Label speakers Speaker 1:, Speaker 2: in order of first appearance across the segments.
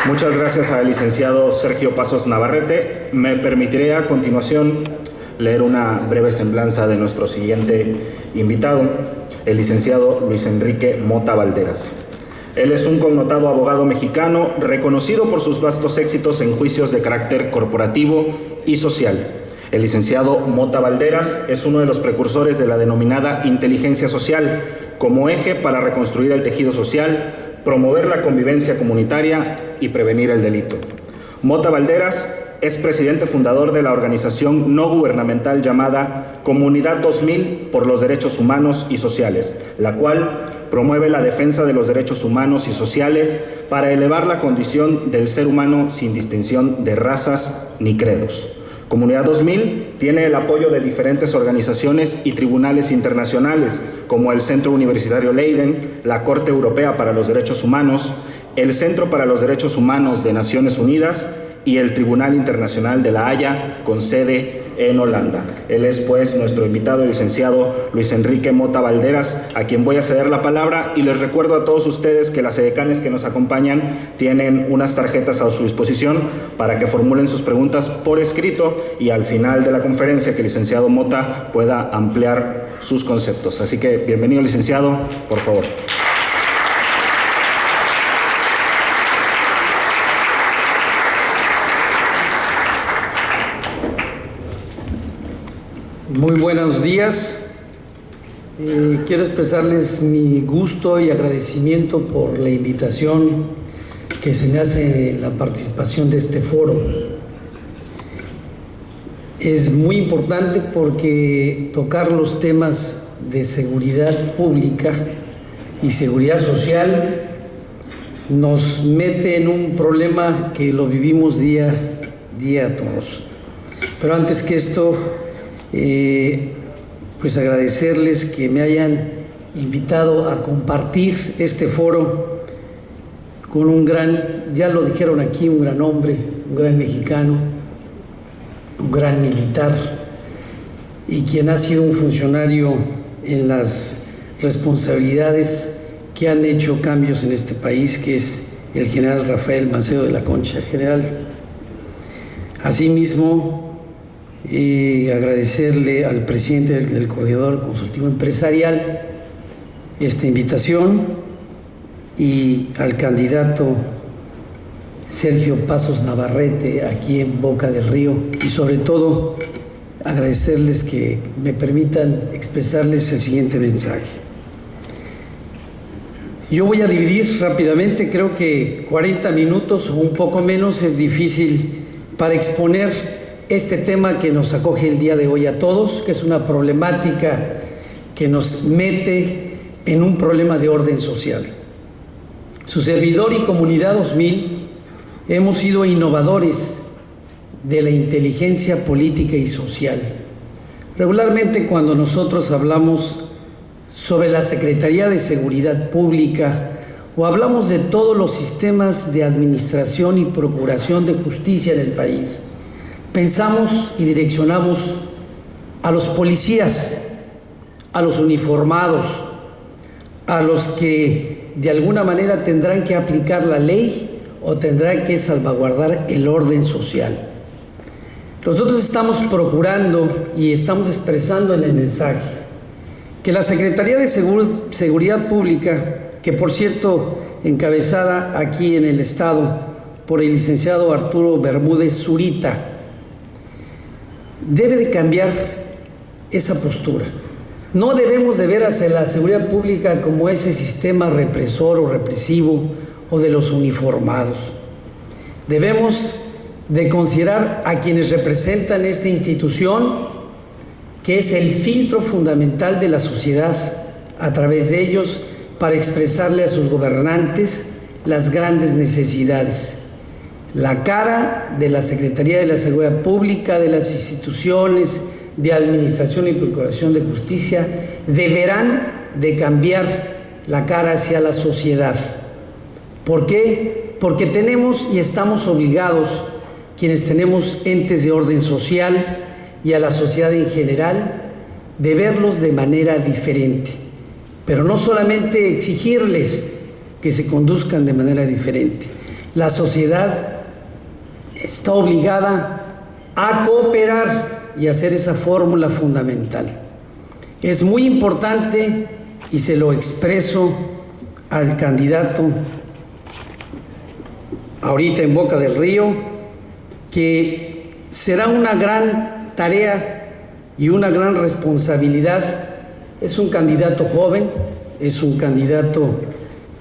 Speaker 1: Muchas gracias al licenciado Sergio Pasos Navarrete. Me permitiré a continuación leer una breve semblanza de nuestro siguiente invitado, el licenciado Luis Enrique Mota Valderas. Él es un connotado abogado mexicano, reconocido por sus vastos éxitos en juicios de carácter corporativo y social. El licenciado Mota Valderas es uno de los precursores de la denominada inteligencia social, como eje para reconstruir el tejido social, promover la convivencia comunitaria y prevenir el delito. Mota Valderas es presidente fundador de la organización no gubernamental llamada Comunidad 2000 por los Derechos Humanos y Sociales, la cual promueve la defensa de los derechos humanos y sociales para elevar la condición del ser humano sin distinción de razas ni credos. Comunidad 2000 tiene el apoyo de diferentes organizaciones y tribunales internacionales, como el Centro Universitario Leiden, la Corte Europea para los Derechos Humanos, el Centro para los Derechos Humanos de Naciones Unidas y el Tribunal Internacional de La Haya, con sede en Holanda. Él es, pues, nuestro invitado, el licenciado Luis Enrique Mota Valderas, a quien voy a ceder la palabra, y les recuerdo a todos ustedes que las edecanes que nos acompañan tienen unas tarjetas a su disposición para que formulen sus preguntas por escrito y al final de la conferencia que el licenciado Mota pueda ampliar sus conceptos. Así que, bienvenido, licenciado, por favor.
Speaker 2: Muy buenos días. Quiero expresarles mi gusto y agradecimiento por la invitación que se me hace la participación de este foro. Es muy importante porque tocar los temas de seguridad pública y seguridad social nos mete en un problema que lo vivimos día a día todos. Pero antes que esto, pues agradecerles que me hayan invitado a compartir este foro con un gran, ya lo dijeron aquí, un gran hombre, un gran mexicano, un gran militar y quien ha sido un funcionario en las responsabilidades que han hecho cambios en este país, que es el general Rafael Macedo de la Concha. General, asimismo, agradecerle al presidente del Coordinador Consultivo Empresarial esta invitación y al candidato Sergio Pasos Navarrete aquí en Boca del Río, y sobre todo agradecerles que me permitan expresarles el siguiente mensaje. Yo voy a dividir rápidamente, creo que 40 minutos o un poco menos es difícil para exponer este tema que nos acoge el día de hoy a todos, que es una problemática que nos mete en un problema de orden social. Su servidor y Comunidad 2000 hemos sido innovadores de la inteligencia política y social. Regularmente, cuando nosotros hablamos sobre la Secretaría de Seguridad Pública o hablamos de todos los sistemas de administración y procuración de justicia en el país, pensamos y direccionamos a los policías, a los uniformados, a los que de alguna manera tendrán que aplicar la ley o tendrán que salvaguardar el orden social. Nosotros estamos procurando y estamos expresando en el mensaje que la Secretaría de Seguridad Pública, que por cierto encabezada aquí en el Estado por el licenciado Arturo Bermúdez Zurita, debe de cambiar esa postura. No debemos de ver hacia la seguridad pública como ese sistema represor o represivo o de los uniformados. Debemos de considerar a quienes representan esta institución, que es el filtro fundamental de la sociedad, a través de ellos para expresarle a sus gobernantes las grandes necesidades. La cara de la Secretaría de la Seguridad Pública, de las instituciones de administración y procuración de justicia, deberán de cambiar la cara hacia la sociedad. ¿Por qué? Porque tenemos y estamos obligados, quienes tenemos entes de orden social y a la sociedad en general, de verlos de manera diferente. Pero no solamente exigirles que se conduzcan de manera diferente, La sociedad está obligada a cooperar y hacer esa fórmula fundamental. Es muy importante, y se lo expreso al candidato ahorita en Boca del Río, que será una gran tarea y una gran responsabilidad. Es un candidato joven, es un candidato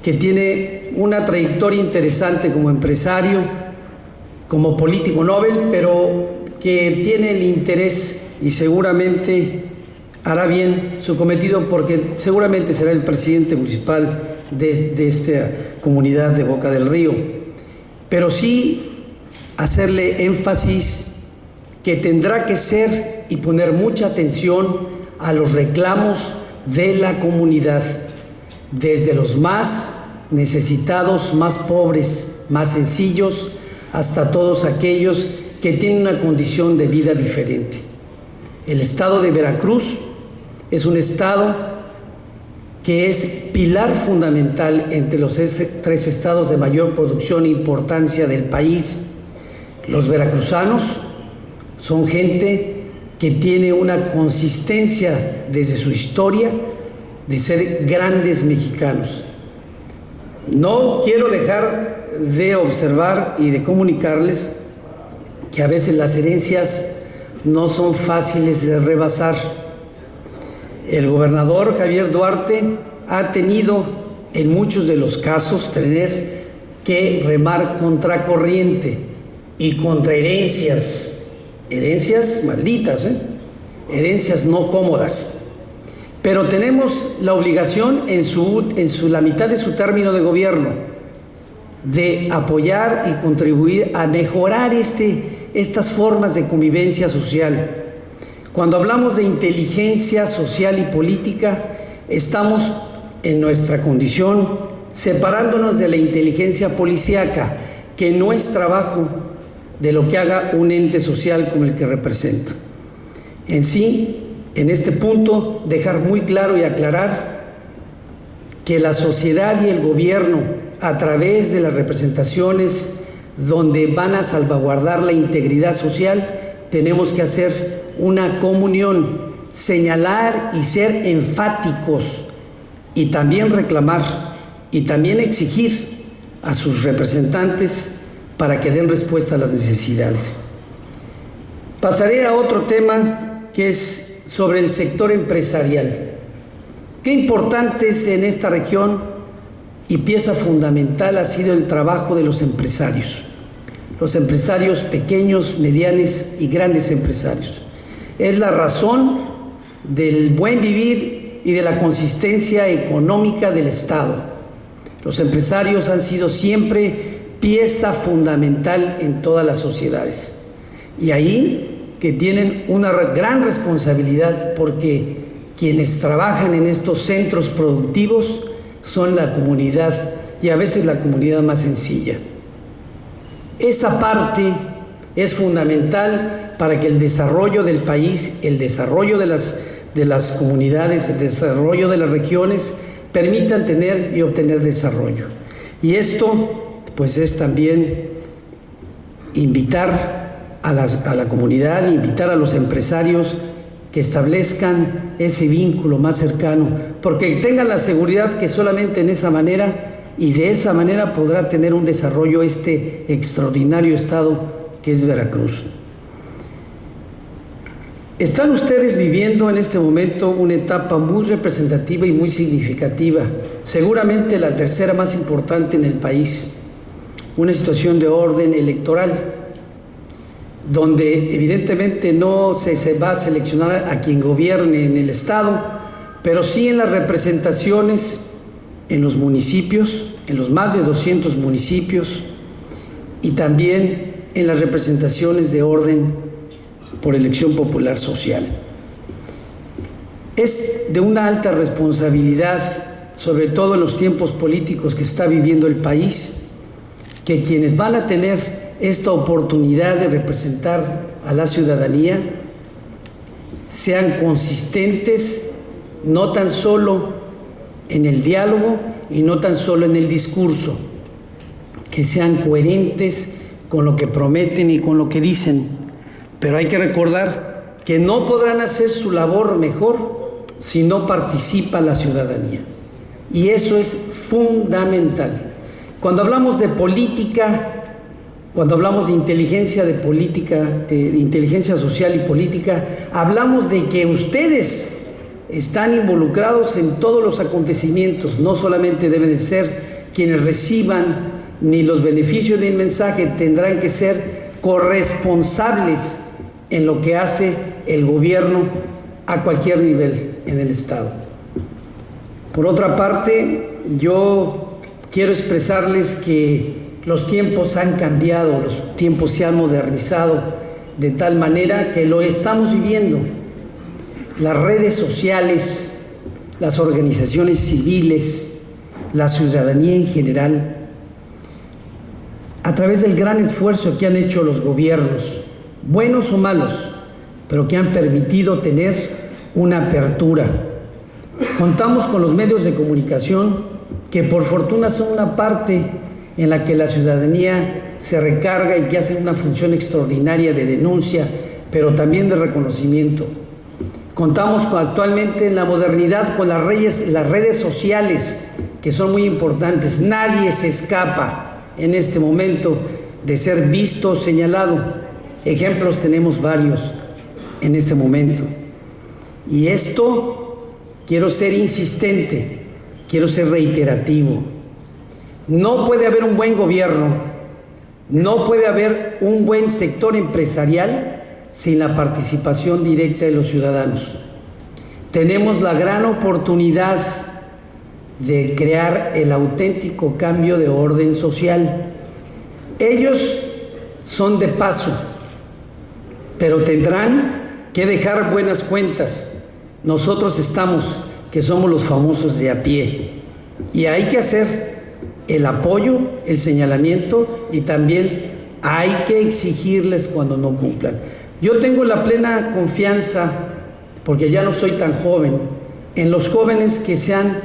Speaker 2: que tiene una trayectoria interesante como empresario, como político Nobel, pero que tiene el interés y seguramente hará bien su cometido, porque seguramente será el presidente municipal de esta comunidad de Boca del Río. Pero sí hacerle énfasis que tendrá que ser y poner mucha atención a los reclamos de la comunidad, desde los más necesitados, más pobres, más sencillos, hasta todos aquellos que tienen una condición de vida diferente. El estado de Veracruz es un estado que es pilar fundamental entre los tres estados de mayor producción e importancia del país. Los veracruzanos son gente que tiene una consistencia desde su historia de ser grandes mexicanos. No quiero dejar de observar y de comunicarles que a veces las herencias no son fáciles de rebasar. El gobernador Javier Duarte ha tenido en muchos de los casos tener que remar contra corriente y contra herencias malditas, herencias no cómodas. Pero tenemos la obligación en la mitad de su término de gobierno de apoyar y contribuir a mejorar estas formas de convivencia social. Cuando hablamos de inteligencia social y política, estamos en nuestra condición separándonos de la inteligencia policíaca, que no es trabajo de lo que haga un ente social como el que represento. En sí, en este punto, dejar muy claro y aclarar que la sociedad y el gobierno, a través de las representaciones donde van a salvaguardar la integridad social, tenemos que hacer una comunión, señalar y ser enfáticos, y también reclamar y también exigir a sus representantes para que den respuesta a las necesidades. Pasaré a otro tema que es sobre el sector empresarial. Qué importante es en esta región y pieza fundamental ha sido el trabajo de los empresarios pequeños, medianos y grandes empresarios. Es la razón del buen vivir y de la consistencia económica del Estado. Los empresarios han sido siempre pieza fundamental en todas las sociedades. Y ahí que tienen una gran responsabilidad, porque quienes trabajan en estos centros productivos son la comunidad, y a veces la comunidad más sencilla. Esa parte es fundamental para que el desarrollo del país, el desarrollo de las comunidades, el desarrollo de las regiones permitan tener y obtener desarrollo. Y esto pues es también invitar a la comunidad, invitar a los empresarios que establezcan ese vínculo más cercano, porque tengan la seguridad que solamente en esa manera y de esa manera podrá tener un desarrollo este extraordinario estado que es Veracruz. Están ustedes viviendo en este momento una etapa muy representativa y muy significativa, seguramente la tercera más importante en el país, una situación de orden electoral, donde evidentemente no se va a seleccionar a quien gobierne en el estado, pero sí en las representaciones en los municipios, en los más de 200 municipios, y también en las representaciones de orden por elección popular social. Es de una alta responsabilidad, sobre todo en los tiempos políticos que está viviendo el país, que quienes van a tener esta oportunidad de representar a la ciudadanía sean consistentes, no tan solo en el diálogo y no tan solo en el discurso, que sean coherentes con lo que prometen y con lo que dicen. Pero hay que recordar que no podrán hacer su labor mejor si no participa la ciudadanía. Y eso es fundamental. Cuando hablamos de política, cuando hablamos de inteligencia social y política, hablamos de que ustedes están involucrados en todos los acontecimientos. No solamente deben de ser quienes reciban ni los beneficios del mensaje, tendrán que ser corresponsables en lo que hace el gobierno a cualquier nivel en el Estado. Por otra parte, yo quiero expresarles que los tiempos han cambiado, los tiempos se han modernizado de tal manera que lo estamos viviendo. Las redes sociales, las organizaciones civiles, la ciudadanía en general, a través del gran esfuerzo que han hecho los gobiernos, buenos o malos, pero que han permitido tener una apertura. Contamos con los medios de comunicación que por fortuna son una parte en la que la ciudadanía se recarga y que hace una función extraordinaria de denuncia, pero también de reconocimiento. Contamos actualmente en la modernidad con las redes sociales, que son muy importantes. Nadie se escapa en este momento de ser visto o señalado. Ejemplos tenemos varios en este momento. Y esto, quiero ser insistente, quiero ser reiterativo. No puede haber un buen gobierno, no puede haber un buen sector empresarial sin la participación directa de los ciudadanos. Tenemos la gran oportunidad de crear el auténtico cambio de orden social. Ellos son de paso, pero tendrán que dejar buenas cuentas. Nosotros estamos, que somos los famosos de a pie, y hay que hacer el apoyo, el señalamiento, y también hay que exigirles cuando no cumplan. Yo tengo la plena confianza, porque ya no soy tan joven, en los jóvenes que se han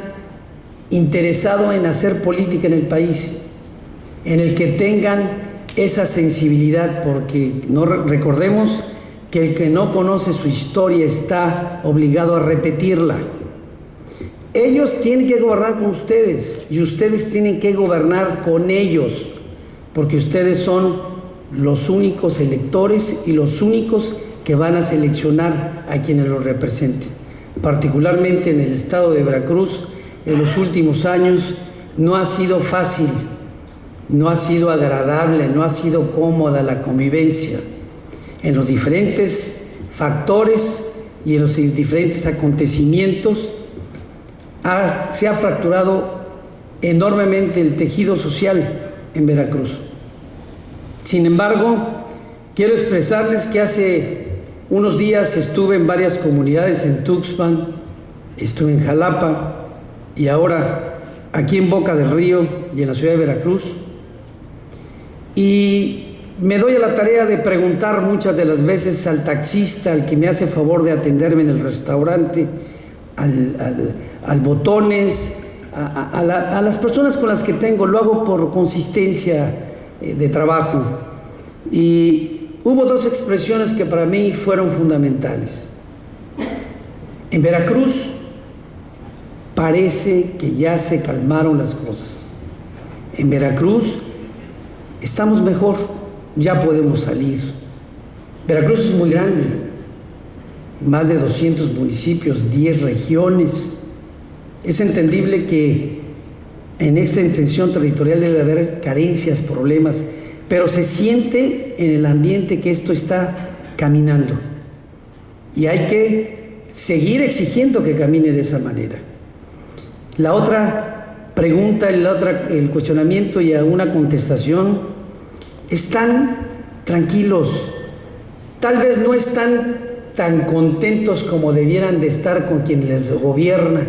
Speaker 2: interesado en hacer política en el país, en el que tengan esa sensibilidad, porque no recordemos que el que no conoce su historia está obligado a repetirla. Ellos tienen que gobernar con ustedes y ustedes tienen que gobernar con ellos, porque ustedes son los únicos electores y los únicos que van a seleccionar a quienes los representen. Particularmente en el estado de Veracruz, en los últimos años no ha sido fácil, no ha sido agradable, no ha sido cómoda la convivencia en los diferentes factores y en los diferentes acontecimientos. Se ha fracturado enormemente el tejido social en Veracruz. Sin embargo, quiero expresarles que hace unos días estuve en varias comunidades, en Tuxpan, estuve en Jalapa y ahora aquí en Boca del Río y en la ciudad de Veracruz. Y me doy a la tarea de preguntar muchas de las veces al taxista, al que me hace favor de atenderme en el restaurante, al botones, a las personas con las que tengo, lo hago por consistencia de trabajo. Y hubo dos expresiones que para mí fueron fundamentales. En Veracruz parece que ya se calmaron las cosas. En Veracruz estamos mejor, ya podemos salir. Veracruz es muy grande, más de 200 municipios, 10 regiones. Es entendible que en esta extensión territorial debe haber carencias, problemas, pero se siente en el ambiente que esto está caminando. Y hay que seguir exigiendo que camine de esa manera. La otra pregunta, el cuestionamiento y una contestación: están tranquilos, tal vez no están tan contentos como debieran de estar con quien les gobierna,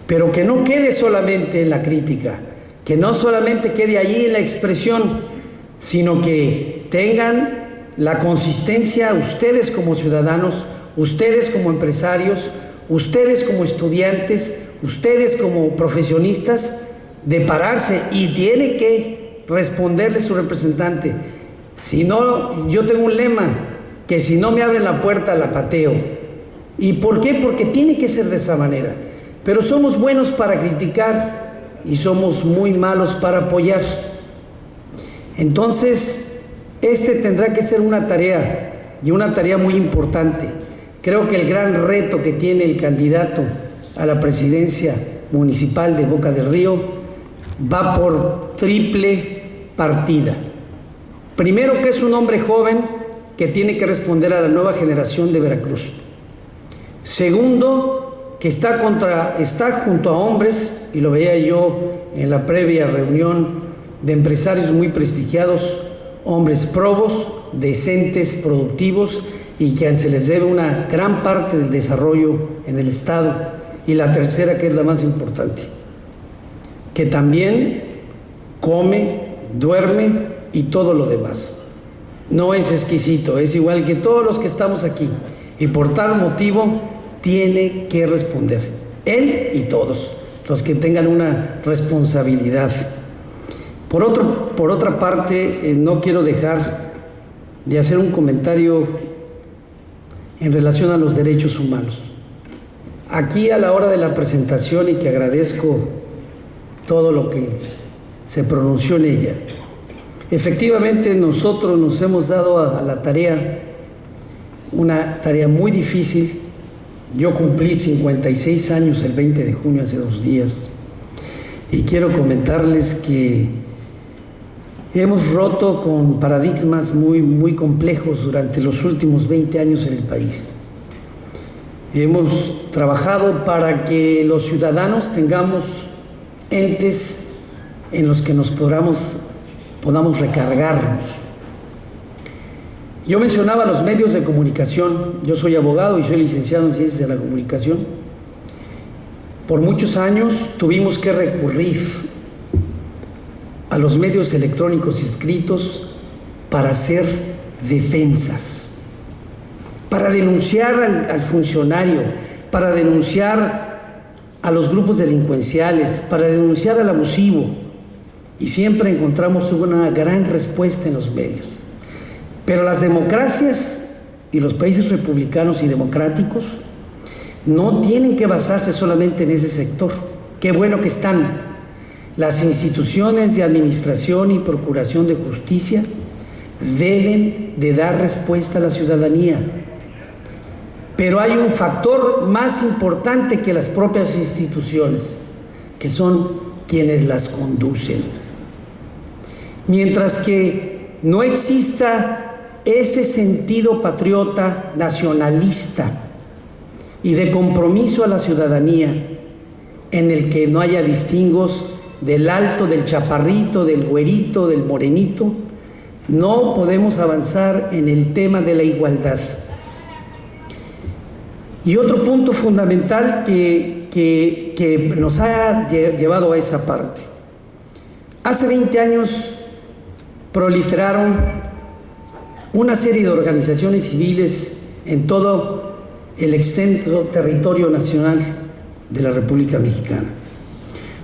Speaker 2: pero que no quede solamente en la crítica, que no solamente quede allí en la expresión, sino que tengan la consistencia ustedes como ciudadanos, ustedes como empresarios, ustedes como estudiantes, ustedes como profesionistas, de pararse, y tiene que responderle a su representante. Si no, yo tengo un lema, que si no me abren la puerta, la pateo. ¿Y por qué? Porque tiene que ser de esa manera. Pero somos buenos para criticar y somos muy malos para apoyar. Entonces, tendrá que ser una tarea, y una tarea muy importante. Creo que el gran reto que tiene el candidato a la presidencia municipal de Boca del Río va por triple partida. Primero, que es un hombre joven que tiene que responder a la nueva generación de Veracruz. Segundo, que está junto a hombres, y lo veía yo en la previa reunión de empresarios muy prestigiados, hombres probos, decentes, productivos, y que se les debe una gran parte del desarrollo en el Estado. Y la tercera, que es la más importante, que también come, duerme y todo lo demás. No es exquisito, es igual que todos los que estamos aquí, y por tal motivo tiene que responder, él y todos los que tengan una responsabilidad. Por otra parte, no quiero dejar de hacer un comentario en relación a los derechos humanos. Aquí, a la hora de la presentación, y que agradezco todo lo que se pronunció en ella, efectivamente nosotros nos hemos dado a la tarea, una tarea muy difícil. Yo cumplí 56 años el 20 de junio, hace 2 días, y quiero comentarles que hemos roto con paradigmas muy complejos durante los últimos 20 años en el país. Hemos trabajado para que los ciudadanos tengamos entes en los que nos podamos recargarnos. Yo mencionaba los medios de comunicación. Yo soy abogado y soy licenciado en Ciencias de la Comunicación. Por muchos años tuvimos que recurrir a los medios electrónicos y escritos para hacer defensas, para denunciar al funcionario, para denunciar a los grupos delincuenciales, para denunciar al abusivo, y siempre encontramos una gran respuesta en los medios. Pero las democracias y los países republicanos y democráticos no tienen que basarse solamente en ese sector. Qué bueno que están. Las instituciones de administración y procuración de justicia deben de dar respuesta a la ciudadanía. Pero hay un factor más importante que las propias instituciones, que son quienes las conducen. Mientras que no exista ese sentido patriota, nacionalista y de compromiso a la ciudadanía, en el que no haya distingos del alto, del chaparrito, del güerito, del morenito, no podemos avanzar en el tema de la igualdad. Y otro punto fundamental que nos ha llevado a esa parte. Hace 20 años proliferaron una serie de organizaciones civiles en todo el extenso territorio nacional de la República Mexicana.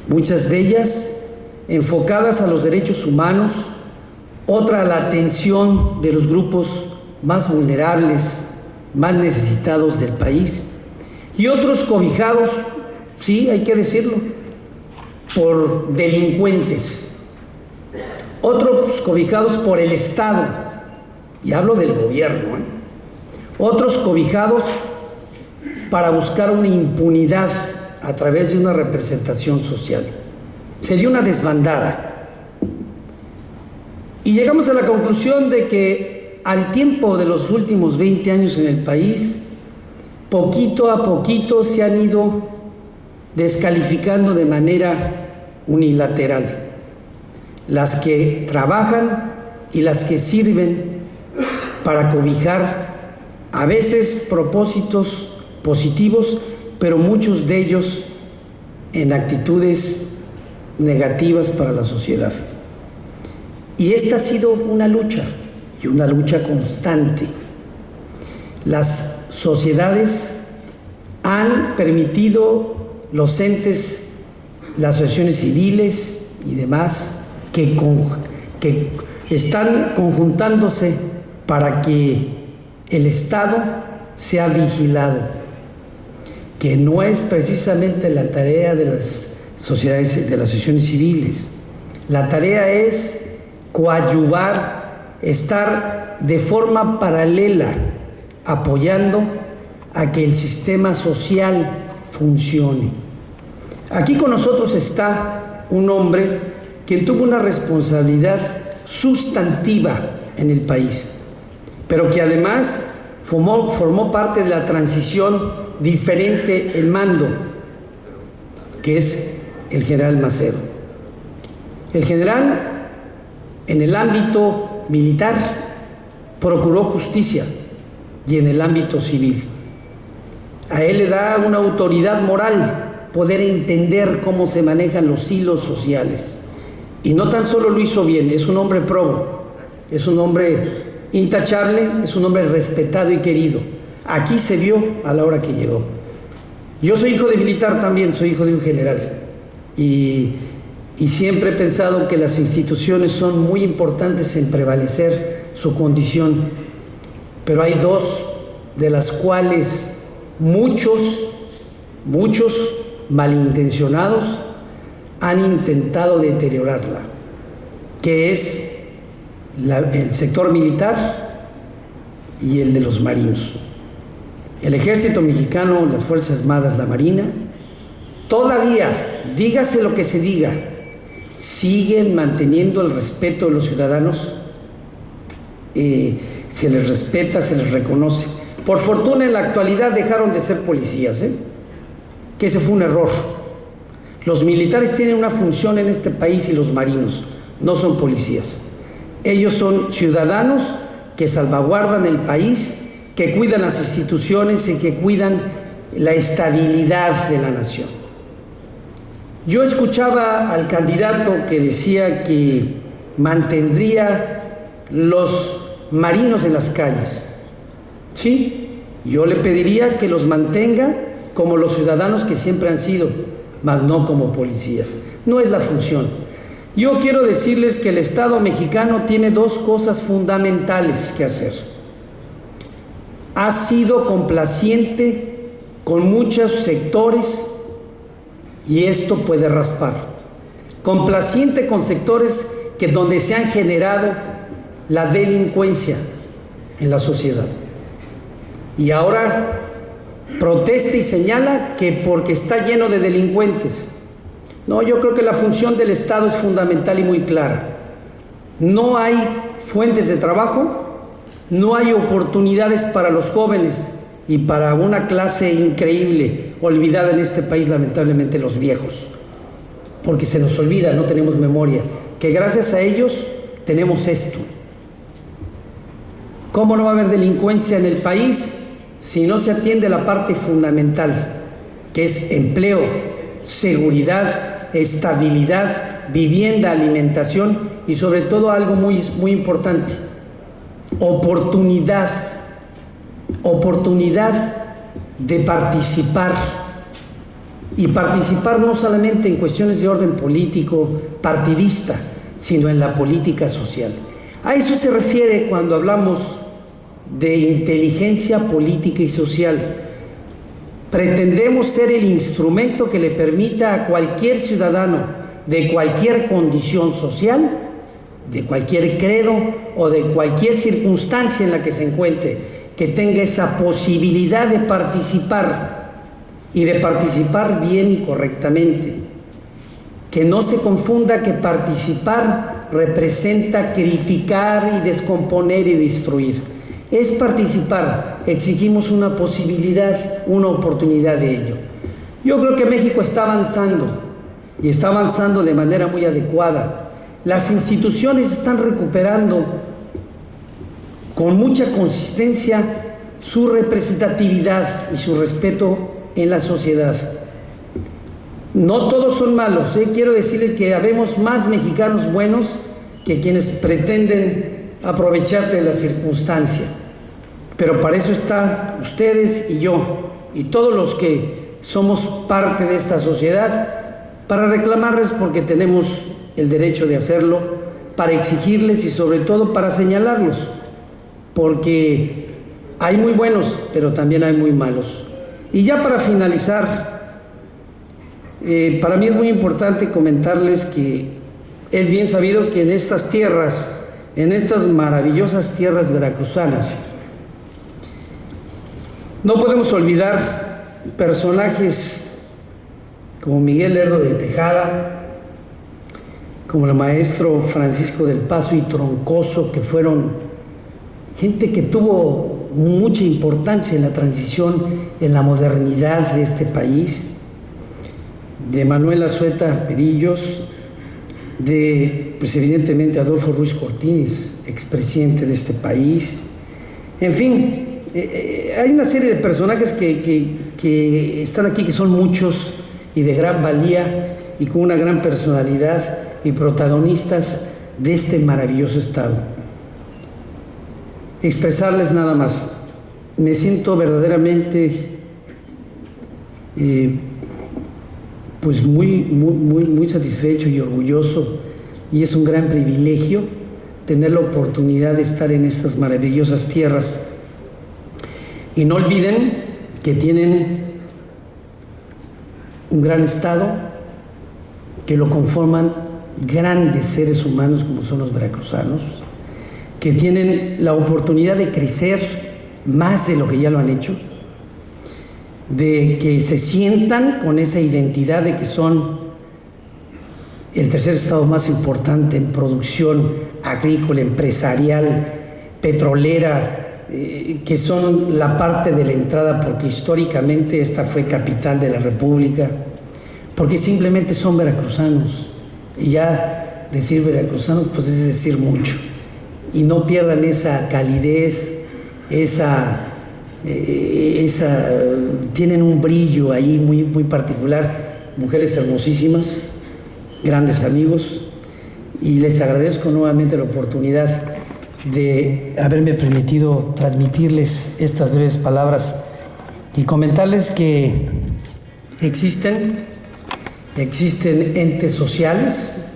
Speaker 2: Muchas de ellas enfocadas a los derechos humanos, otra a la atención de los grupos más vulnerables, más necesitados del país, y otros cobijados, sí, hay que decirlo, por delincuentes, otros cobijados por el Estado, y hablo del gobierno, otros cobijados para buscar una impunidad a través de una representación social. Se dio una desbandada. Y llegamos a la conclusión de que al tiempo de los últimos 20 años en el país, poquito a poquito se han ido descalificando de manera unilateral las que trabajan y las que sirven para cobijar a veces propósitos positivos, pero muchos de ellos en actitudes negativas para la sociedad. Y esta ha sido una lucha, y una lucha constante. Las sociedades han permitido, los entes, las asociaciones civiles y demás, que están conjuntándose para que el Estado sea vigilado, que no es precisamente la tarea de las sociedades, de las asociaciones civiles. La tarea es coadyuvar, estar de forma paralela, apoyando a que el sistema social funcione. Aquí con nosotros está un hombre que tuvo una responsabilidad sustantiva en el país, pero que además formó parte de la transición diferente en mando, que es el general Macedo. El general, en el ámbito militar, procuró justicia, y en el ámbito civil. A él le da una autoridad moral poder entender cómo se manejan los hilos sociales. Y no tan solo lo hizo bien, es un hombre probo, es un hombre intachable, es un hombre respetado y querido. Aquí se vio a la hora que llegó. Yo soy hijo de militar también, soy hijo de un general. Y siempre he pensado que las instituciones son muy importantes en prevalecer su condición. Pero hay dos de las cuales muchos malintencionados han intentado deteriorarla, que es el sector militar y el de los marinos. El Ejército Mexicano, las Fuerzas Armadas, la Marina, todavía, dígase lo que se diga, siguen manteniendo el respeto de los ciudadanos. Se les respeta, se les reconoce. Por fortuna en la actualidad dejaron de ser policías, que ese fue un error. Los militares tienen una función en este país y los marinos no son policías. Ellos son ciudadanos que salvaguardan el país, que cuidan las instituciones y que cuidan la estabilidad de la nación. Yo escuchaba al candidato que decía que mantendría los marinos en las calles. Sí, yo le pediría que los mantenga como los ciudadanos que siempre han sido, mas no como policías. No es la función. Yo quiero decirles que el Estado mexicano tiene dos cosas fundamentales que hacer. Ha sido complaciente con muchos sectores y esto puede raspar. Complaciente con sectores que donde se han generado la delincuencia en la sociedad. Y ahora protesta y señala que porque está lleno de delincuentes. No, yo creo que la función del Estado es fundamental y muy clara. No hay fuentes de trabajo, no hay oportunidades para los jóvenes y para una clase increíble, olvidada en este país, lamentablemente, los viejos. Porque se nos olvida, no tenemos memoria, que gracias a ellos tenemos esto. ¿Cómo no va a haber delincuencia en el país si no se atiende la parte fundamental, que es empleo, seguridad, estabilidad, vivienda, alimentación y sobre todo algo muy importante, oportunidad de participar, y participar no solamente en cuestiones de orden político, partidista, sino en la política social. A eso se refiere cuando hablamos de inteligencia política y social. Pretendemos ser el instrumento que le permita a cualquier ciudadano de cualquier condición social, de cualquier credo o de cualquier circunstancia en la que se encuentre, que tenga esa posibilidad de participar y de participar bien y correctamente. Que no se confunda que participar representa criticar y descomponer y destruir. Es participar, exigimos una posibilidad, una oportunidad de ello. Yo creo que México está avanzando y está avanzando de manera muy adecuada. Las instituciones están recuperando con mucha consistencia su representatividad y su respeto en la sociedad. No todos son malos, quiero decirles que habemos más mexicanos buenos que quienes pretenden aprovecharse de la circunstancia. Pero para eso están ustedes y yo y todos los que somos parte de esta sociedad, para reclamarles, porque tenemos el derecho de hacerlo, para exigirles y sobre todo para señalarlos, porque hay muy buenos, pero también hay muy malos. Y ya para finalizar, para mí es muy importante comentarles que es bien sabido que en estas tierras, en estas maravillosas tierras veracruzanas, no podemos olvidar personajes como Miguel Lerdo de Tejada, como el maestro Francisco del Paso y Troncoso, que fueron gente que tuvo mucha importancia en la transición, en la modernidad de este país, de Manuel Azueta Perillos, de, pues evidentemente, Adolfo Ruiz Cortines, expresidente de este país. En fin, hay una serie de personajes que están aquí, que son muchos y de gran valía y con una gran personalidad y protagonistas de este maravilloso estado. Expresarles nada más, me siento verdaderamente pues muy satisfecho y orgulloso, y es un gran privilegio tener la oportunidad de estar en estas maravillosas tierras. Y no olviden que tienen un gran estado, que lo conforman grandes seres humanos como son los veracruzanos, que tienen la oportunidad de crecer más de lo que ya lo han hecho, de que se sientan con esa identidad de que son el tercer estado más importante en producción agrícola, empresarial, petrolera, que son la parte de la entrada, porque históricamente esta fue capital de la República, porque simplemente son veracruzanos. Y ya decir veracruzanos, pues es decir mucho. Y no pierdan esa calidez, tienen un brillo ahí muy particular. Mujeres hermosísimas, grandes amigos, y les agradezco nuevamente la oportunidad de haberme permitido transmitirles estas breves palabras y comentarles que existen entes sociales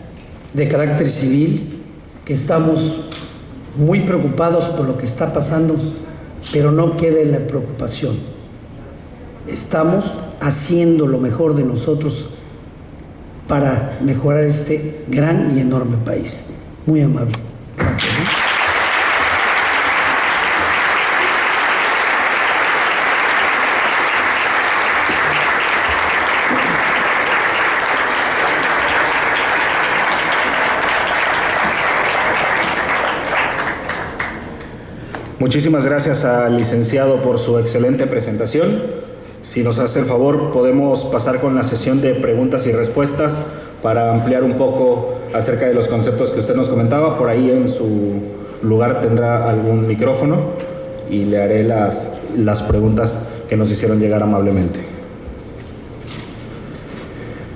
Speaker 2: de carácter civil, que estamos muy preocupados por lo que está pasando, pero no queda en la preocupación. Estamos haciendo lo mejor de nosotros para mejorar este gran y enorme país. Muy amable. Gracias.
Speaker 1: Muchísimas gracias al licenciado por su excelente presentación. Si nos hace el favor, podemos pasar con la sesión de preguntas y respuestas para ampliar un poco acerca de los conceptos que usted nos comentaba. Por ahí en su lugar tendrá algún micrófono y le haré las preguntas que nos hicieron llegar amablemente.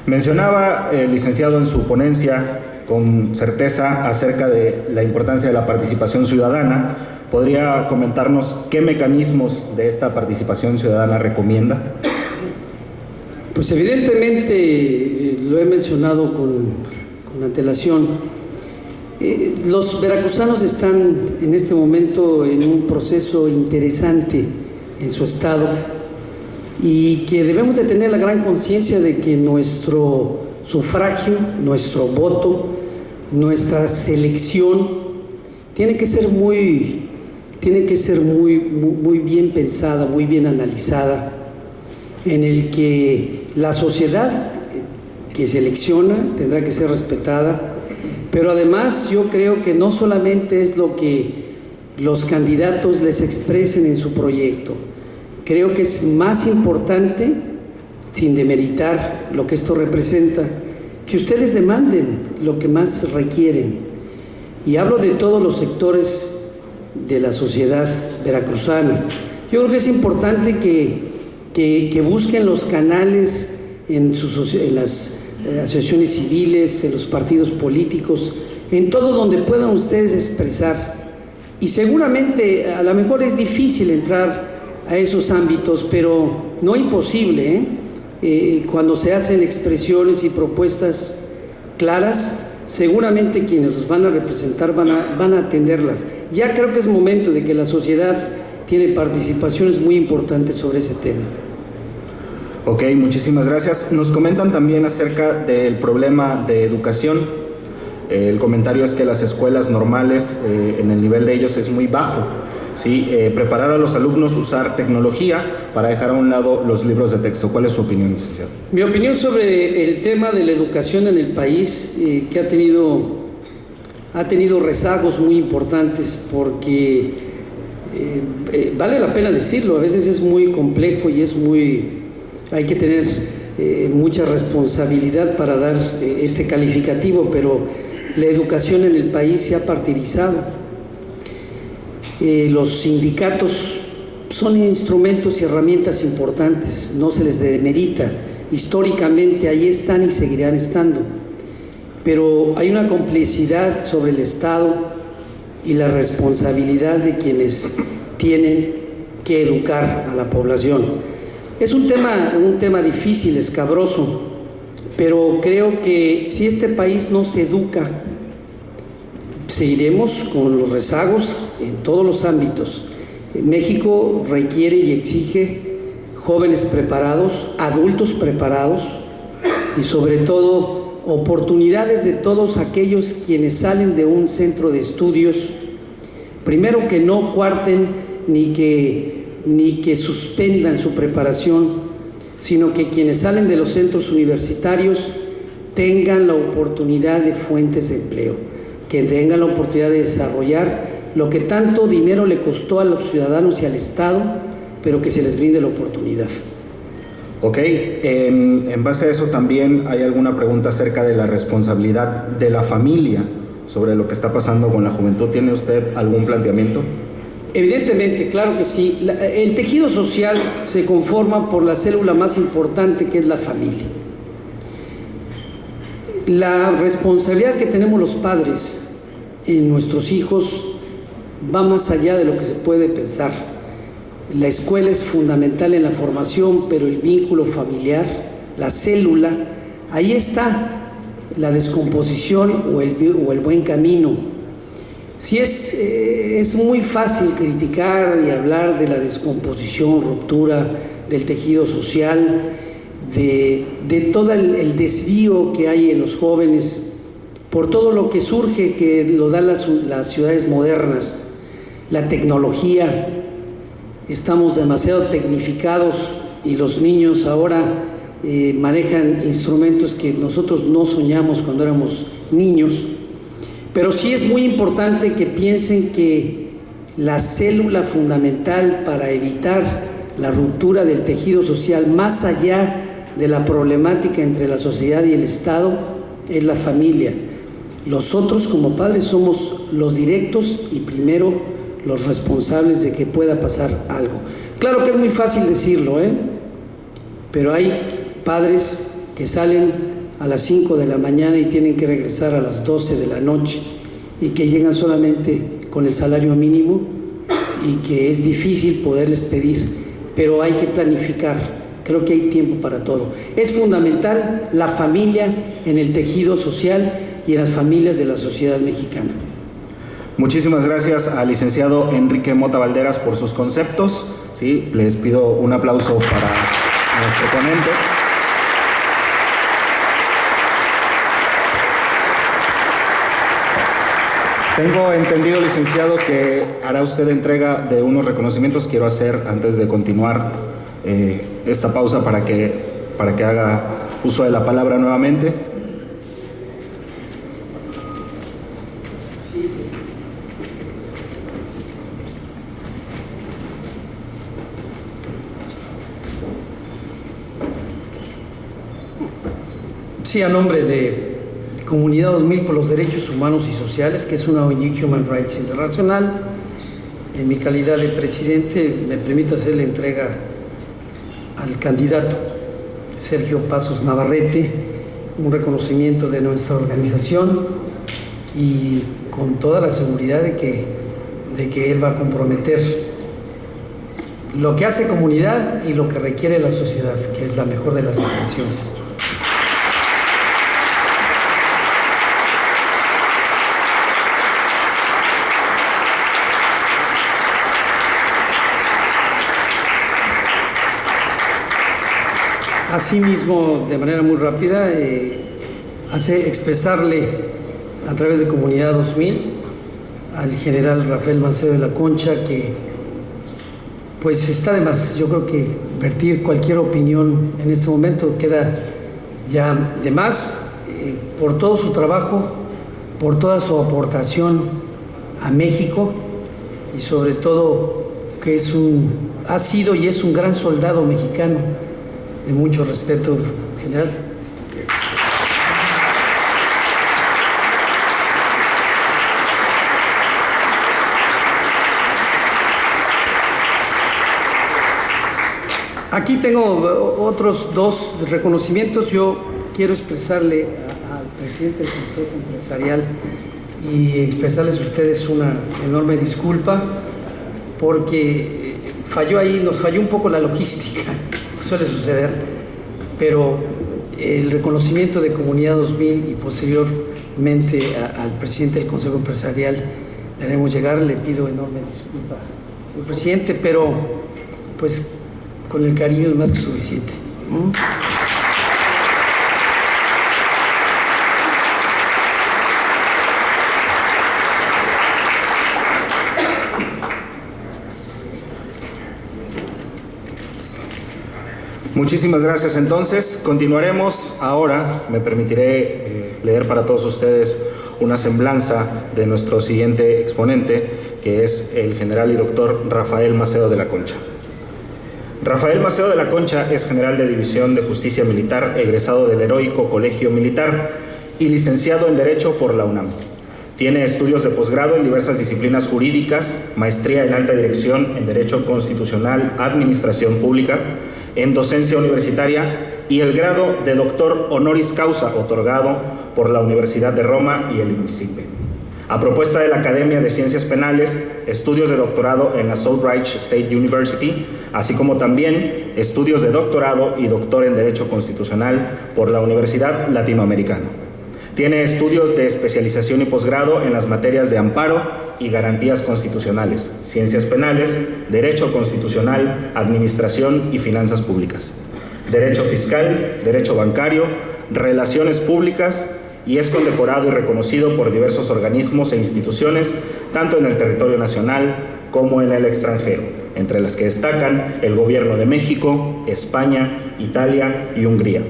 Speaker 1: Mencionaba el licenciado en su ponencia con certeza acerca de la importancia de la participación ciudadana. ¿Podría comentarnos qué mecanismos de esta participación ciudadana recomienda?
Speaker 2: Pues evidentemente, lo he mencionado con antelación, los veracruzanos están en este momento en un proceso interesante en su estado, y que debemos de tener la gran conciencia de que nuestro sufragio, nuestro voto, nuestra selección tiene que ser muy bien pensada, muy bien analizada, en el que la sociedad que selecciona tendrá que ser respetada, pero además yo creo que no solamente es lo que los candidatos les expresen en su proyecto. Creo que es más importante, sin demeritar lo que esto representa, que ustedes demanden lo que más requieren. Y hablo de todos los sectores de la sociedad veracruzana. Yo creo que es importante que busquen los canales en las asociaciones civiles, en los partidos políticos, en todo donde puedan ustedes expresar. Y seguramente a lo mejor es difícil entrar a esos ámbitos, pero no imposible, cuando se hacen expresiones y propuestas claras, seguramente quienes los van a representar van a atenderlas. Ya creo que es momento de que la sociedad tiene participaciones muy importantes sobre ese tema.
Speaker 1: Ok, muchísimas gracias. Nos comentan también acerca del problema de educación. El comentario es que las escuelas normales, en el nivel de ellos es muy bajo. ¿Sí? Preparar a los alumnos, usar tecnología para dejar a un lado los libros de texto. ¿Cuál es su opinión, licenciado?
Speaker 2: Mi opinión sobre el tema de la educación en el país, que ha tenido rezagos muy importantes, porque vale la pena decirlo, a veces es muy complejo y hay que tener mucha responsabilidad para dar este calificativo, pero la educación en el país se ha partidizado. Los sindicatos son instrumentos y herramientas importantes, no se les demerita. Históricamente ahí están y seguirán estando. Pero hay una complicidad sobre el Estado y la responsabilidad de quienes tienen que educar a la población. Es un tema difícil, escabroso, pero creo que si este país no se educa, seguiremos con los rezagos en todos los ámbitos. México requiere y exige jóvenes preparados, adultos preparados y sobre todo oportunidades de todos aquellos quienes salen de un centro de estudios, primero que no cuarten ni que suspendan su preparación, sino que quienes salen de los centros universitarios tengan la oportunidad de fuentes de empleo, que tengan la oportunidad de desarrollar lo que tanto dinero le costó a los ciudadanos y al Estado, pero que se les brinde la oportunidad.
Speaker 1: Ok, en base a eso también hay alguna pregunta acerca de la responsabilidad de la familia sobre lo que está pasando con la juventud. ¿Tiene usted algún planteamiento?
Speaker 2: Evidentemente, claro que sí. El tejido social se conforma por la célula más importante, que es la familia. La responsabilidad que tenemos los padres en nuestros hijos va más allá de lo que se puede pensar. La escuela es fundamental en la formación, pero el vínculo familiar, la célula, ahí está la descomposición o el buen camino. Sí, es muy fácil criticar y hablar de la descomposición, ruptura del tejido social, de todo el desvío que hay en los jóvenes, por todo lo que surge, que lo dan las ciudades modernas, la tecnología. Estamos demasiado tecnificados y los niños ahora manejan instrumentos que nosotros no soñamos cuando éramos niños. Pero sí es muy importante que piensen que la célula fundamental para evitar la ruptura del tejido social, más allá de la problemática entre la sociedad y el Estado, es la familia. Nosotros como padres somos los directos y primero los responsables de que pueda pasar algo. Claro que es muy fácil decirlo, pero hay padres que salen a las 5 de la mañana y tienen que regresar a las 12 de la noche y que llegan solamente con el salario mínimo y que es difícil poderles pedir, pero hay que planificar. Creo que hay tiempo para todo. Es fundamental la familia en el tejido social y en las familias de la sociedad mexicana.
Speaker 1: Muchísimas gracias al licenciado Enrique Mota Valderas por sus conceptos. ¿Sí? Les pido un aplauso para nuestro ponente. Tengo entendido, licenciado, que hará usted entrega de unos reconocimientos. Quiero hacer, antes de continuar esta pausa, para que haga uso de la palabra nuevamente.
Speaker 2: Sí, a nombre de Comunidad 2000 por los Derechos Humanos y Sociales, que es una ONG Human Rights International, en mi calidad de presidente me permito hacer la entrega al candidato Sergio Pasos Navarrete, un reconocimiento de nuestra organización y con toda la seguridad de que él va a comprometer lo que hace comunidad y lo que requiere la sociedad, que es la mejor de las intenciones. Asimismo, de manera muy rápida, expresarle a través de Comunidad 2000 al general Rafael Macedo de la Concha que pues está de más. Yo creo que vertir cualquier opinión en este momento queda ya de más, por todo su trabajo, por toda su aportación a México y sobre todo que ha sido y es un gran soldado mexicano de mucho respeto, general. Aquí tengo otros dos reconocimientos. Yo quiero expresarle al presidente del Consejo Empresarial y expresarles a ustedes una enorme disculpa porque nos falló un poco la logística, suele suceder, pero el reconocimiento de Comunidad 2000 y posteriormente al presidente del Consejo Empresarial le haremos llegar. Le pido enorme disculpa, señor presidente, pero pues con el cariño es más que suficiente.
Speaker 1: Muchísimas gracias. Entonces, continuaremos ahora. Me permitiré leer para todos ustedes una semblanza de nuestro siguiente exponente, que es el general y doctor Rafael Macedo de la Concha. Rafael Macedo de la Concha es general de División de Justicia Militar, egresado del Heroico Colegio Militar y licenciado en Derecho por la UNAM. Tiene estudios de posgrado en diversas disciplinas jurídicas, maestría en alta dirección en Derecho Constitucional, Administración Pública, en docencia universitaria y el grado de doctor honoris causa otorgado por la Universidad de Roma y el INSIPE. A propuesta de la Academia de Ciencias Penales, estudios de doctorado en la Southridge State University, así como también estudios de doctorado y doctor en Derecho Constitucional por la Universidad Latinoamericana. Tiene estudios de especialización y posgrado en las materias de amparo y garantías constitucionales, ciencias penales, derecho constitucional, administración y finanzas públicas, derecho fiscal, derecho bancario, relaciones públicas, y es condecorado y reconocido por diversos organismos e instituciones, tanto en el territorio nacional como en el extranjero, entre las que destacan el Gobierno de México, España, Italia y Hungría,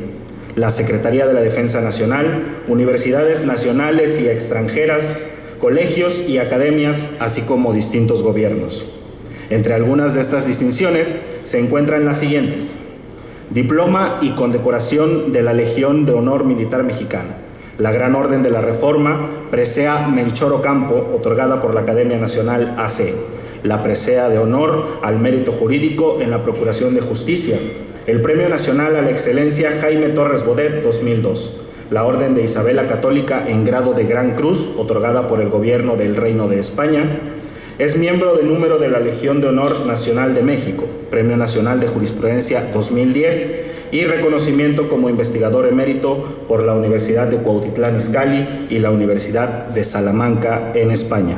Speaker 1: la Secretaría de la Defensa Nacional, universidades nacionales y extranjeras, colegios y academias, así como distintos gobiernos. Entre algunas de estas distinciones se encuentran las siguientes: diploma y condecoración de la Legión de Honor Militar Mexicana, la Gran Orden de la Reforma, presea Melchor Ocampo, otorgada por la Academia Nacional AC, la presea de honor al mérito jurídico en la Procuración de Justicia, el Premio Nacional a la Excelencia Jaime Torres Bodet 2002, la Orden de Isabel la Católica en grado de Gran Cruz, otorgada por el Gobierno del Reino de España. Es miembro de número de la Legión de Honor Nacional de México, Premio Nacional de Jurisprudencia 2010 y reconocimiento como investigador emérito por la Universidad de Cuautitlán Izcalli y la Universidad de Salamanca en España.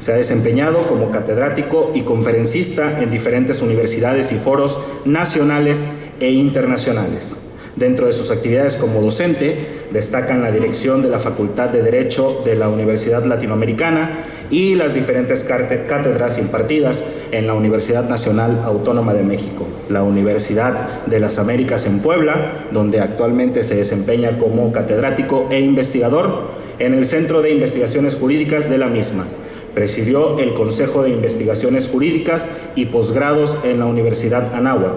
Speaker 1: Se ha desempeñado como catedrático y conferencista en diferentes universidades y foros nacionales e internacionales. Dentro de sus actividades como docente, destacan la dirección de la Facultad de Derecho de la Universidad Latinoamericana y las diferentes cátedras impartidas en la Universidad Nacional Autónoma de México, la Universidad de las Américas en Puebla, donde actualmente se desempeña como catedrático e investigador en el Centro de Investigaciones Jurídicas de la misma. Presidió el Consejo de Investigaciones Jurídicas y Posgrados en la Universidad Anáhuac.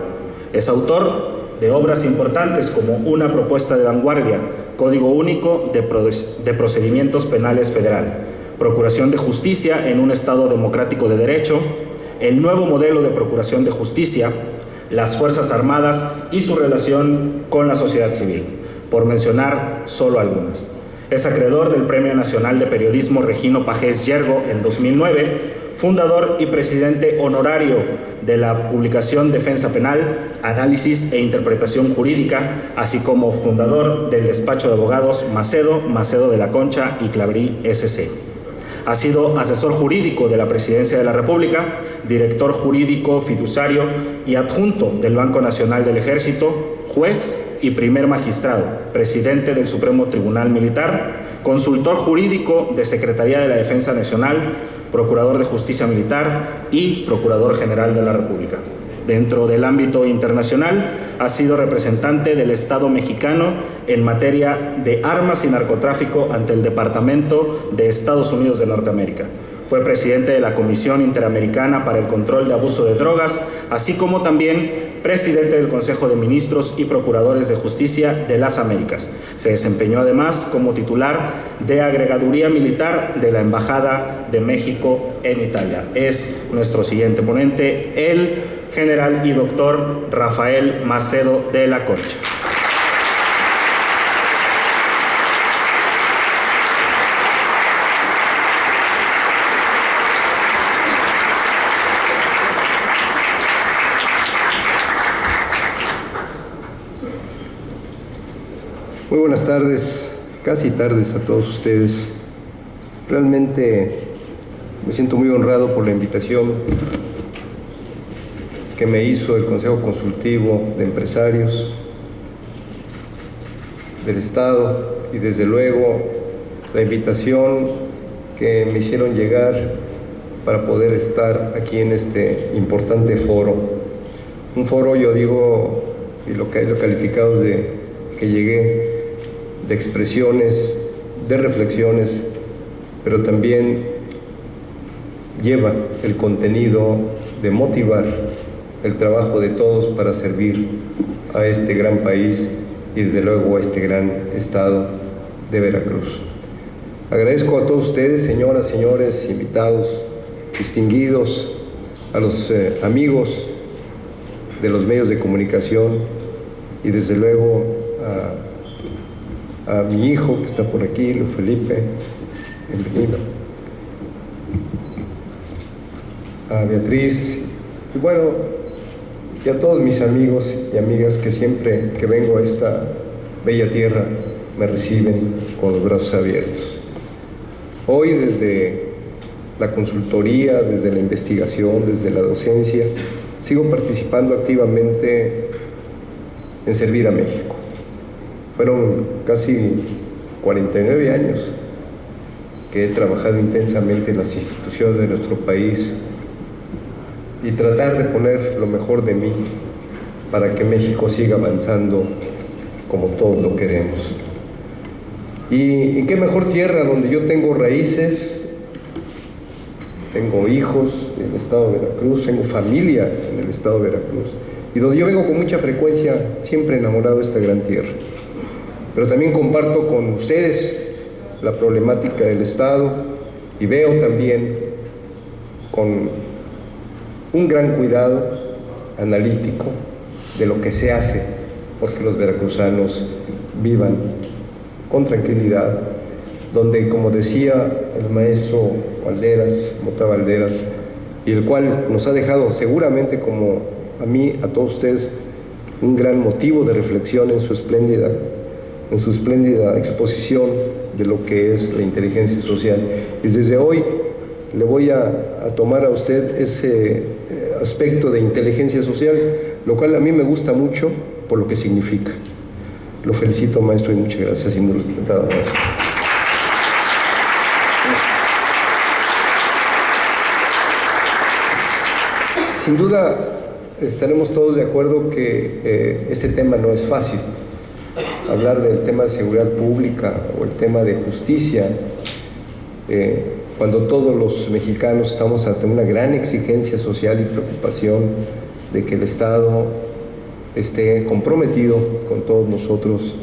Speaker 1: Es autor de obras importantes como Una propuesta de vanguardia, Código Único de Procedimientos Penales Federal, Procuración de Justicia en un Estado Democrático de Derecho, El nuevo modelo de Procuración de Justicia, Las Fuerzas Armadas y su relación con la sociedad civil, por mencionar solo algunas. Es acreedor del Premio Nacional de Periodismo Regino Pajés Yergo en 2009, fundador y presidente honorario de la publicación Defensa Penal, Análisis e Interpretación Jurídica, así como fundador del despacho de abogados Macedo de la Concha y Claverí S.C. Ha sido asesor jurídico de la Presidencia de la República, director jurídico fiduciario y adjunto del Banco Nacional del Ejército, juez y primer magistrado, presidente del Supremo Tribunal Militar, consultor jurídico de Secretaría de la Defensa Nacional, procurador de Justicia Militar y procurador general de la República. Dentro del ámbito internacional, ha sido representante del Estado mexicano en materia de armas y narcotráfico ante el Departamento de Estados Unidos de Norteamérica. Fue presidente de la Comisión Interamericana para el Control de Abuso de Drogas, así como también presidente del Consejo de Ministros y Procuradores de Justicia de las Américas. Se desempeñó además como titular de Agregaduría Militar de la Embajada de México en Italia. Es nuestro siguiente ponente, el general y doctor Rafael Macedo de la Concha.
Speaker 3: Muy buenas tardes, casi tardes a todos ustedes. Realmente me siento muy honrado por la invitación que me hizo el Consejo Consultivo de Empresarios del Estado y desde luego la invitación que me hicieron llegar para poder estar aquí en este importante foro. Un foro, yo digo, y lo que he calificado de que llegué, de expresiones, de reflexiones, pero también lleva el contenido de motivar el trabajo de todos para servir a este gran país y desde luego a este gran estado de Veracruz. Agradezco a todos ustedes, señoras, señores, invitados, distinguidos, a los amigos de los medios de comunicación y desde luego a mi hijo que está por aquí, Luis Felipe, bienvenido, a Beatriz, y bueno, y a todos mis amigos y amigas que siempre que vengo a esta bella tierra me reciben con los brazos abiertos. Hoy desde la consultoría, desde la investigación, desde la docencia, sigo participando activamente en servir a México. Fueron casi 49 años que he trabajado intensamente en las instituciones de nuestro país y tratar de poner lo mejor de mí para que México siga avanzando como todos lo queremos. Y qué mejor tierra donde yo tengo raíces, tengo hijos en el estado de Veracruz, tengo familia en el estado de Veracruz y donde yo vengo con mucha frecuencia, siempre enamorado de esta gran tierra. Pero también comparto con ustedes la problemática del Estado y veo también con un gran cuidado analítico de lo que se hace porque los veracruzanos vivan con tranquilidad, donde, como decía el maestro Valderas, Mota Valderas, y el cual nos ha dejado seguramente, como a mí, a todos ustedes, un gran motivo de reflexión en su espléndida exposición de lo que es la inteligencia social. Y desde hoy le voy a tomar a usted ese aspecto de inteligencia social, lo cual a mí me gusta mucho por lo que significa. Lo felicito, maestro, y muchas gracias. Y nada más. Sin duda estaremos todos de acuerdo que este tema no es fácil. Hablar del tema de seguridad pública o el tema de justicia, cuando todos los mexicanos estamos ante una gran exigencia social y preocupación de que el Estado esté comprometido con todos nosotros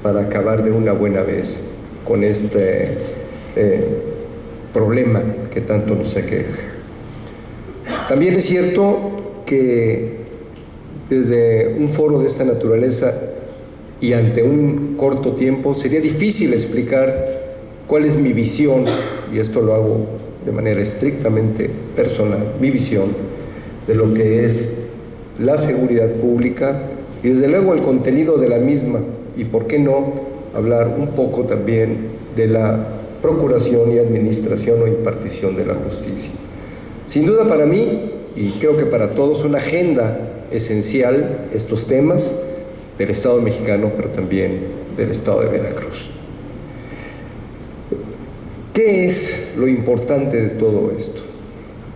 Speaker 3: para acabar de una buena vez con este problema que tanto nos aqueja. También es cierto que desde un foro de esta naturaleza y ante un corto tiempo sería difícil explicar cuál es mi visión, y esto lo hago de manera estrictamente personal, mi visión de lo que es la seguridad pública y desde luego el contenido de la misma, y por qué no hablar un poco también de la procuración y administración o impartición de la justicia. Sin duda para mí, y creo que para todos, una agenda esencial estos temas, del Estado mexicano, pero también del Estado de Veracruz. ¿Qué es lo importante de todo esto?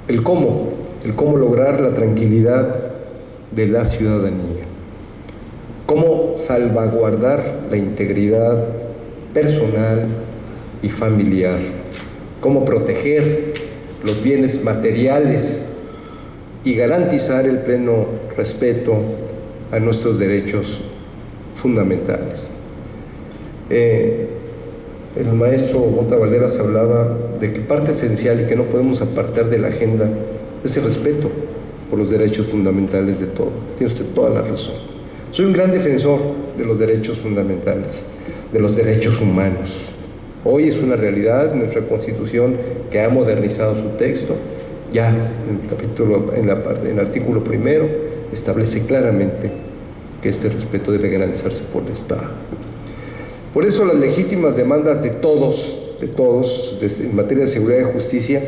Speaker 3: El cómo lograr la tranquilidad de la ciudadanía, cómo salvaguardar la integridad personal y familiar, cómo proteger los bienes materiales y garantizar el pleno respeto a nuestros derechos fundamentales. El maestro Mota Valderas hablaba de que parte esencial y que no podemos apartar de la agenda es el respeto por los derechos fundamentales de todos. Tiene usted toda la razón. Soy un gran defensor de los derechos fundamentales, de los derechos humanos. Hoy es una realidad nuestra Constitución, que ha modernizado su texto. Ya en el artículo primero establece claramente que este respeto debe garantizarse por el Estado. Por eso las legítimas demandas de todos en materia de seguridad y justicia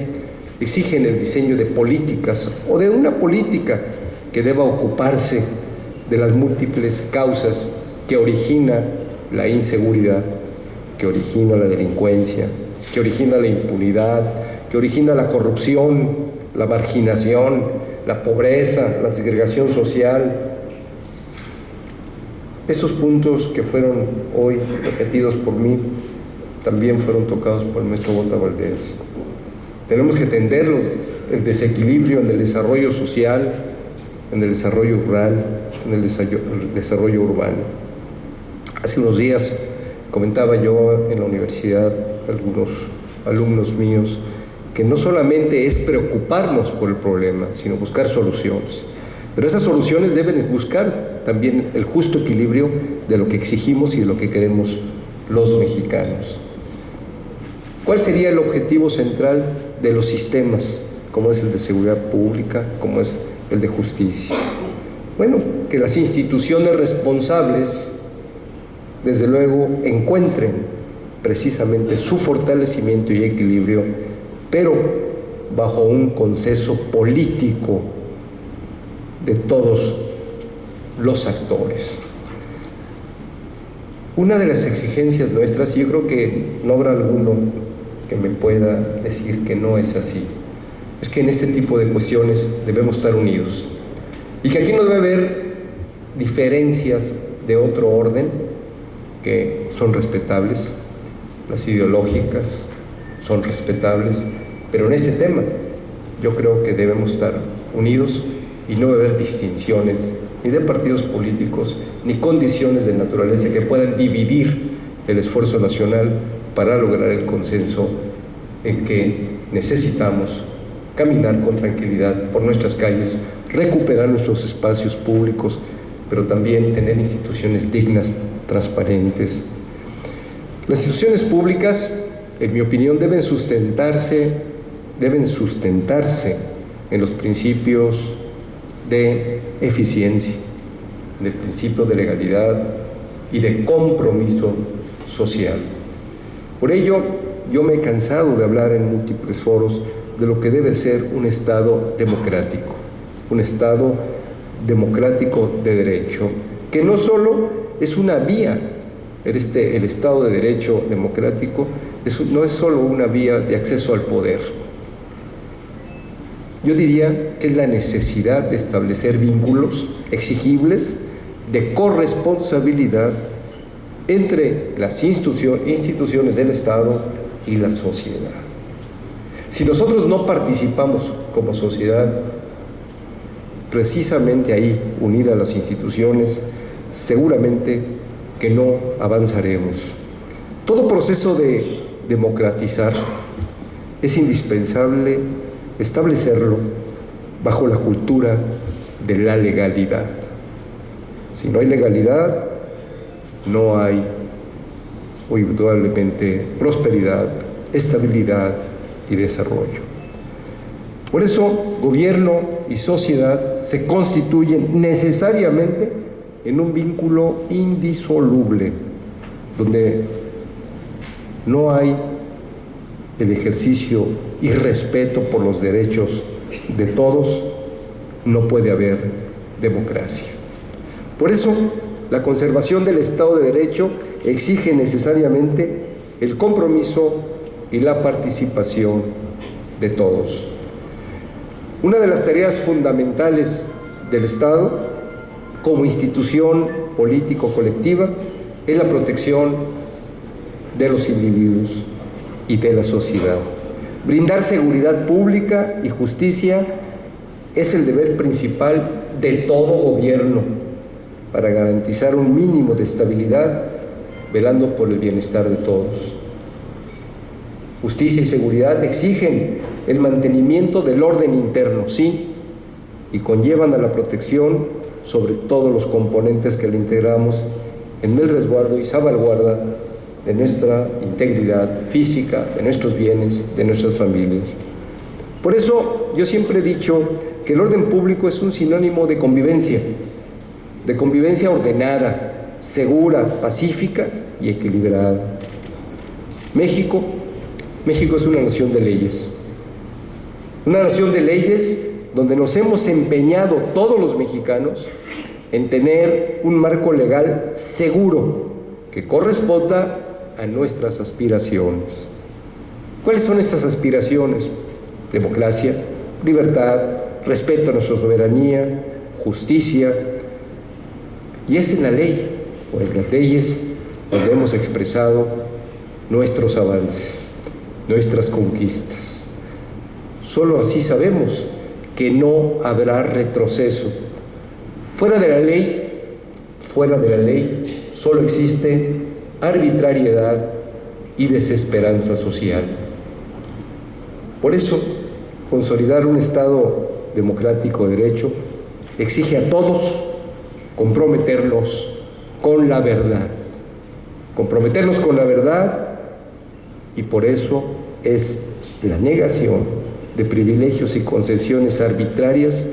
Speaker 3: exigen el diseño de políticas o de una política que deba ocuparse de las múltiples causas que origina la inseguridad, que origina la delincuencia, que origina la impunidad, que origina la corrupción, la marginación, la pobreza, la segregación social. Estos puntos que fueron hoy repetidos por mí también fueron tocados por el maestro Mota Valderas. Tenemos que atender el desequilibrio en el desarrollo social, en el desarrollo rural, en el desarrollo urbano. Hace unos días comentaba yo en la universidad a algunos alumnos míos que no solamente es preocuparnos por el problema, sino buscar soluciones. Pero esas soluciones deben buscar también el justo equilibrio de lo que exigimos y de lo que queremos los mexicanos. ¿Cuál sería el objetivo central de los sistemas, como es el de seguridad pública, como es el de justicia? Bueno, que las instituciones responsables, desde luego, encuentren precisamente su fortalecimiento y equilibrio, pero bajo un consenso político de todos los actores. Una de las exigencias nuestras, y yo creo que no habrá alguno que me pueda decir que no es así, es que en este tipo de cuestiones debemos estar unidos y que aquí no debe haber diferencias de otro orden que son respetables, las ideológicas son respetables, pero en este tema yo creo que debemos estar unidos y no debe haber distinciones ni de partidos políticos ni condiciones de naturaleza que puedan dividir el esfuerzo nacional para lograr el consenso en que necesitamos caminar con tranquilidad por nuestras calles, recuperar nuestros espacios públicos, pero también tener instituciones dignas, transparentes. Las instituciones públicas, en mi opinión, deben sustentarse en los principios de eficiencia, del principio de legalidad y de compromiso social. Por ello, yo me he cansado de hablar en múltiples foros de lo que debe ser un Estado democrático, un Estado democrático de derecho, que no solo es una vía, el Estado de Derecho democrático no es solo una vía de acceso al poder. Yo diría que es la necesidad de establecer vínculos exigibles de corresponsabilidad entre las instituciones del Estado y la sociedad. Si nosotros no participamos como sociedad, precisamente ahí, unir a las instituciones, seguramente que no avanzaremos. Todo proceso de democratizar es indispensable establecerlo bajo la cultura de la legalidad. Si no hay legalidad, no hay, o indudablemente, prosperidad, estabilidad y desarrollo. Por eso, gobierno y sociedad se constituyen necesariamente en un vínculo indisoluble, donde no hay el ejercicio y respeto por los derechos de todos, no puede haber democracia. Por eso, la conservación del Estado de Derecho exige necesariamente el compromiso y la participación de todos. Una de las tareas fundamentales del Estado, como institución político-colectiva, es la protección de los individuos y de la sociedad. Brindar seguridad pública y justicia es el deber principal de todo gobierno para garantizar un mínimo de estabilidad, velando por el bienestar de todos. Justicia y seguridad exigen el mantenimiento del orden interno, sí, y conllevan a la protección sobre todos los componentes que le integramos en el resguardo y salvaguarda de nuestra integridad física, de nuestros bienes, de nuestras familias. Por eso yo siempre he dicho que el orden público es un sinónimo de convivencia ordenada, segura, pacífica y equilibrada. México es una nación de leyes. Una nación de leyes donde nos hemos empeñado todos los mexicanos en tener un marco legal seguro que corresponda a nuestras aspiraciones. ¿Cuáles son estas aspiraciones? Democracia, libertad, respeto a nuestra soberanía, justicia. Y es en la ley o en las leyes donde hemos expresado nuestros avances, nuestras conquistas. Solo así sabemos que no habrá retroceso. Fuera de la ley, solo existe arbitrariedad y desesperanza social. Por eso, consolidar un Estado democrático de derecho exige a todos comprometernos con la verdad. Y por eso es la negación de privilegios y concesiones arbitrarias